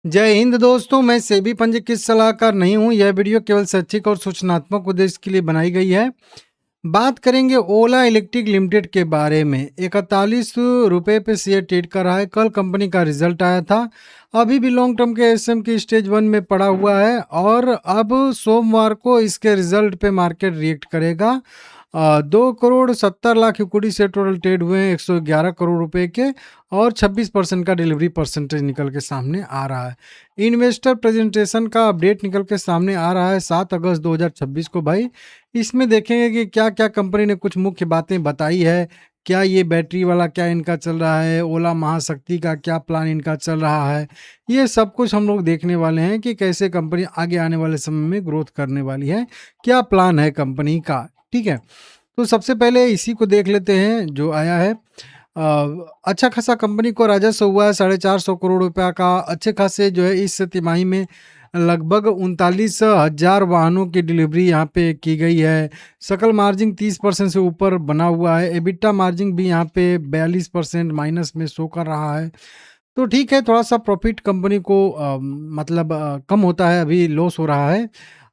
जय हिंद दोस्तों, मैं सेबी पंजीकृत सलाहकार नहीं हूँ। यह वीडियो केवल शैक्षिक और सूचनात्मक उद्देश्य के लिए बनाई गई है। बात करेंगे ओला इलेक्ट्रिक लिमिटेड के बारे में। 41 रुपये पे शेयर ट्रेड कर रहा है। कल कंपनी का रिजल्ट आया था। अभी भी लॉन्ग टर्म के एसएम की स्टेज 1 में पड़ा हुआ है और अब सोमवार को इसके रिजल्ट पे मार्केट रिएक्ट करेगा। 2 करोड़ 70 लाख इक्विटी से टोटल ट्रेड हुए हैं 111 करोड़ रुपए के और 26% का डिलीवरी परसेंटेज निकल के सामने आ रहा है। इन्वेस्टर प्रेजेंटेशन का अपडेट निकल के सामने आ रहा है 7 अगस्त 2026 को। भाई इसमें देखेंगे कि क्या क्या कंपनी ने कुछ मुख्य बातें बताई है। क्या ये बैटरी वाला क्या इनका चल रहा है, ओला महाशक्ति का क्या प्लान इनका चल रहा है, ये सब कुछ हम लोग देखने वाले हैं कि कैसे कंपनी आगे आने वाले समय में ग्रोथ करने वाली है, क्या प्लान है कंपनी का। ठीक है, तो सबसे पहले इसी को देख लेते हैं जो आया है। अच्छा खासा कंपनी को राजस्व हुआ है 450 करोड़ रुपया का। अच्छे खासे जो है इस तिमाही में लगभग 39,000 वाहनों की डिलीवरी यहाँ पे की गई है। सकल मार्जिन 30% से ऊपर बना हुआ है। एबिटा मार्जिन भी यहाँ पे 42% माइनस में शो कर रहा है। तो ठीक है, थोड़ा सा प्रॉफिट कंपनी को मतलब कम होता है, अभी लॉस हो रहा है।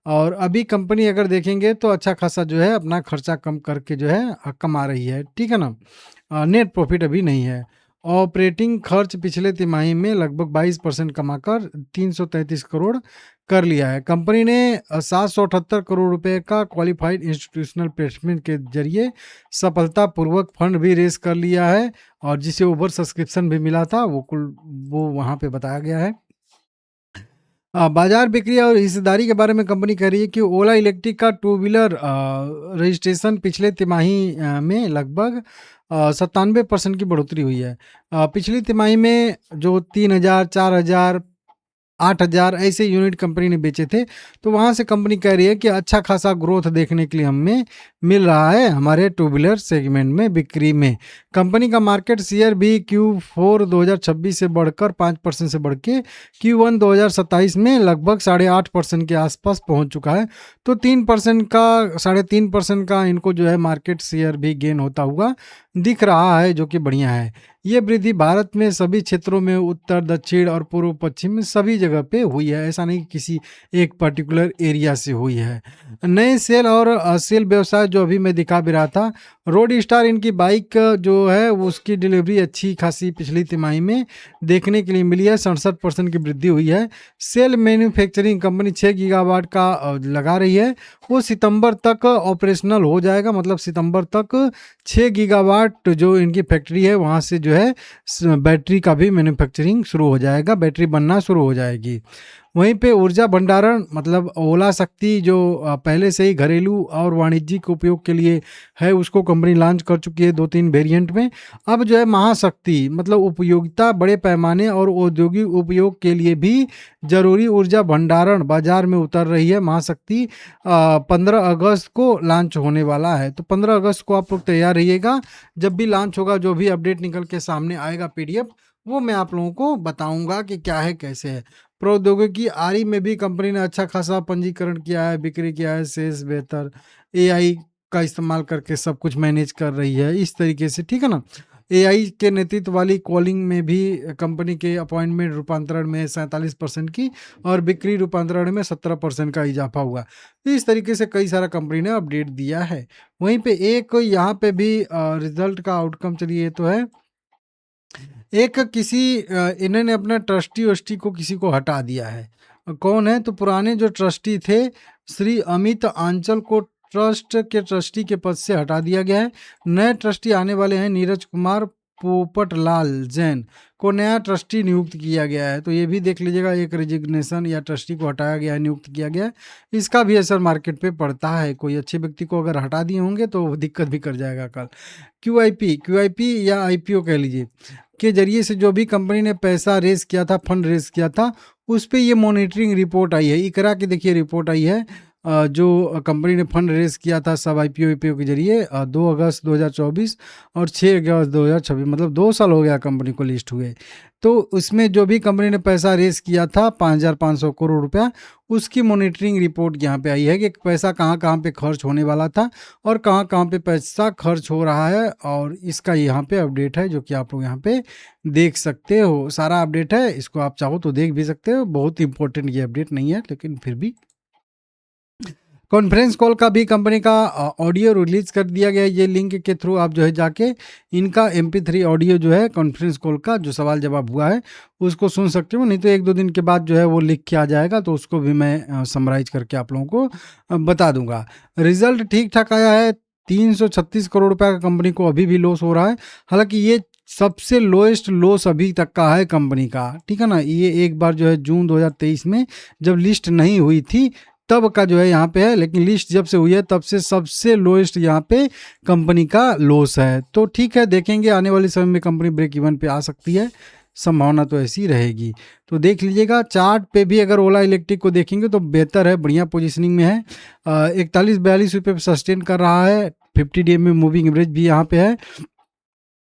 और अभी कंपनी अगर देखेंगे तो अच्छा खासा जो है अपना खर्चा कम करके जो है कमा रही है। ठीक है ना, नेट प्रॉफिट अभी नहीं है। ऑपरेटिंग खर्च पिछले तिमाही में लगभग 22% कमाकर 333 करोड़ कर लिया है। कंपनी ने 778 करोड़ रुपए का क्वालिफाइड इंस्टीट्यूशनल प्लेसमेंट के जरिए सफलतापूर्वक फंड भी रेस कर लिया है और जिसे ओवर सब्सक्रिप्शन भी मिला था वो वहाँ पे बताया गया है। बाजार बिक्री और हिस्सेदारी के बारे में कंपनी कह रही है कि ओला इलेक्ट्रिक का टू व्हीलर रजिस्ट्रेशन पिछले तिमाही में लगभग 97% की बढ़ोतरी हुई है। पिछली तिमाही में जो 3,000 4,000 8,000 ऐसे यूनिट कंपनी ने बेचे थे, तो वहाँ से कंपनी कह रही है कि अच्छा खासा ग्रोथ देखने के लिए हमें मिल रहा है हमारे टू व्हीलर सेगमेंट में बिक्री में। कंपनी का मार्केट शेयर भी Q4 2026 से बढ़कर 5% से बढ़ के Q1 2027 में लगभग 8.5% के आसपास पहुंच चुका है। तो 3% का 3.5% का इनको जो है मार्केट शेयर भी गेन होता हुआ दिख रहा है, जो कि बढ़िया है। ये वृद्धि भारत में सभी क्षेत्रों में उत्तर दक्षिण और पूर्व पश्चिम में सभी जगह पे हुई है, ऐसा नहीं कि किसी एक पर्टिकुलर एरिया से हुई है। नए सेल और सेल व्यवसाय जो अभी मैं दिखा भी रहा था, रोड स्टार इनकी बाइक जो है वो उसकी डिलीवरी अच्छी खासी पिछली तिमाही में देखने के लिए मिली है। 67% की वृद्धि हुई है। सेल मैन्युफैक्चरिंग कंपनी 6 गीगावाट का लगा रही है, वो सितंबर तक ऑपरेशनल हो जाएगा। मतलब सितंबर तक 6 गीगावाट जो इनकी फैक्ट्री है वहाँ से जो है बैटरी का भी मैन्युफैक्चरिंग शुरू हो जाएगा, बैटरी बनना शुरू हो जाएगी। वहीं पे ऊर्जा भंडारण मतलब ओला शक्ति जो पहले से ही घरेलू और वाणिज्यिक उपयोग के लिए है, उसको कंपनी लॉन्च कर चुकी है 2-3 वेरिएंट में। अब जो है महाशक्ति मतलब उपयोगिता बड़े पैमाने और औद्योगिक उपयोग के लिए भी जरूरी ऊर्जा भंडारण बाजार में उतर रही है। महाशक्ति 15 अगस्त को लॉन्च होने वाला है, तो 15 अगस्त को आप लोग तैयार रहिएगा। जब भी लॉन्च होगा, जो भी अपडेट निकल के सामने आएगा पीडीएफ, वो मैं आप लोगों को बताऊंगा कि क्या है कैसे है। प्रौद्योगिकी आरी में भी कंपनी ने अच्छा खासा पंजीकरण किया है, बिक्री किया है, सेल्स बेहतर, एआई का इस्तेमाल करके सब कुछ मैनेज कर रही है इस तरीके से। ठीक है ना, एआई के नेतृत्व वाली कॉलिंग में भी कंपनी के अपॉइंटमेंट रूपांतरण में 47% की और बिक्री रूपांतरण में 17% का इजाफा हुआ। तो इस तरीके से कई सारा कंपनी ने अपडेट दिया है। वहीं पे एक यहाँ पे भी रिजल्ट का आउटकम चलिए तो है, एक किसी इन्होंने अपना ट्रस्टी वस्टी को किसी को हटा दिया है। कौन है, तो पुराने जो ट्रस्टी थे श्री अमित आंचल को ट्रस्ट के ट्रस्टी के पद से हटा दिया गया है। नए ट्रस्टी आने वाले हैं। नीरज कुमार पोपटलाल जैन को नया ट्रस्टी नियुक्त किया गया है। तो ये भी देख लीजिएगा, एक रिजिग्नेशन या ट्रस्टी को हटाया गया है, नियुक्त किया गया है, इसका भी असर मार्केट पे पड़ता है। कोई अच्छे व्यक्ति को अगर हटा दिए होंगे तो दिक्कत भी कर जाएगा कल। क्यूआईपी या आईपीओ कह लीजिए के जरिए से जो भी कंपनी ने पैसा रेस किया था, फंड रेस किया था, उस पे ये मॉनिटरिंग रिपोर्ट आई है। इकरा की देखिए रिपोर्ट आई है जो कंपनी ने फंड रेज़ किया था सब आईपीओ के ज़रिए 2 अगस्त 2024 और 6 अगस्त 2026, मतलब 2 साल हो गया कंपनी को लिस्ट हुए। तो उसमें जो भी कंपनी ने पैसा रेज़ किया था 5,500 करोड़ रुपया, उसकी मॉनिटरिंग रिपोर्ट यहाँ पे आई है कि पैसा कहाँ-कहाँ पे खर्च होने वाला था और कहाँ-कहाँ पे पैसा खर्च हो रहा है, और इसका यहाँ पे अपडेट है जो कि आप लोग यहाँ पे देख सकते हो। सारा अपडेट है, इसको आप चाहो तो देख भी सकते हो। बहुत इम्पोर्टेंट ये अपडेट नहीं है, लेकिन फिर भी कॉन्फ्रेंस कॉल का भी कंपनी का ऑडियो रिलीज कर दिया गया है। ये लिंक के थ्रू आप जो है जाके इनका MP3 ऑडियो जो है कॉन्फ्रेंस कॉल का जो सवाल जवाब हुआ है उसको सुन सकते हो। नहीं तो 1-2 दिन के बाद जो है वो लिख के आ जाएगा, तो उसको भी मैं समराइज करके आप लोगों को बता दूंगा। रिजल्ट ठीक ठाक आया है। 336 करोड़ रुपए का कंपनी को अभी भी लॉस हो रहा है। हालांकि ये सबसे लोएस्ट लॉस अभी तक का है कंपनी का, ठीक है ना। ये एक बार जो है जून 2023 में जब लिस्ट नहीं हुई थी तब का जो है यहाँ पे है, लेकिन लिस्ट जब से हुई है तब से सबसे लोएस्ट यहाँ पे कंपनी का लॉस है। तो ठीक है, देखेंगे आने वाले समय में कंपनी ब्रेक इवन पे आ सकती है, संभावना तो ऐसी रहेगी। तो देख लीजिएगा चार्ट पे भी अगर ओला इलेक्ट्रिक को देखेंगे तो बेहतर है, बढ़िया पोजीशनिंग में है। 41-42 रुपये पे सस्टेन कर रहा है। 50 डे में मूविंग एवरेज भी यहाँ पे है।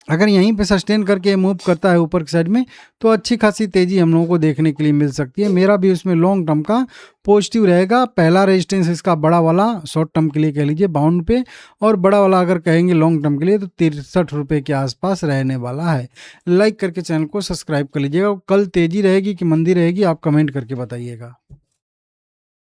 अगर यहीं पे सस्टेन करके मूव करता है ऊपर की साइड में तो अच्छी खासी तेज़ी हम लोगों को देखने के लिए मिल सकती है। मेरा भी उसमें लॉन्ग टर्म का पॉजिटिव रहेगा। पहला रेजिस्टेंस इसका बड़ा वाला शॉर्ट टर्म के लिए कह लीजिए 52 पे, और बड़ा वाला अगर कहेंगे लॉन्ग टर्म के लिए तो 63 रुपये के आसपास रहने वाला है। लाइक करके चैनल को सब्सक्राइब कर लीजिएगा। कल तेज़ी रहेगी कि मंदी रहेगी आप कमेंट करके बताइएगा।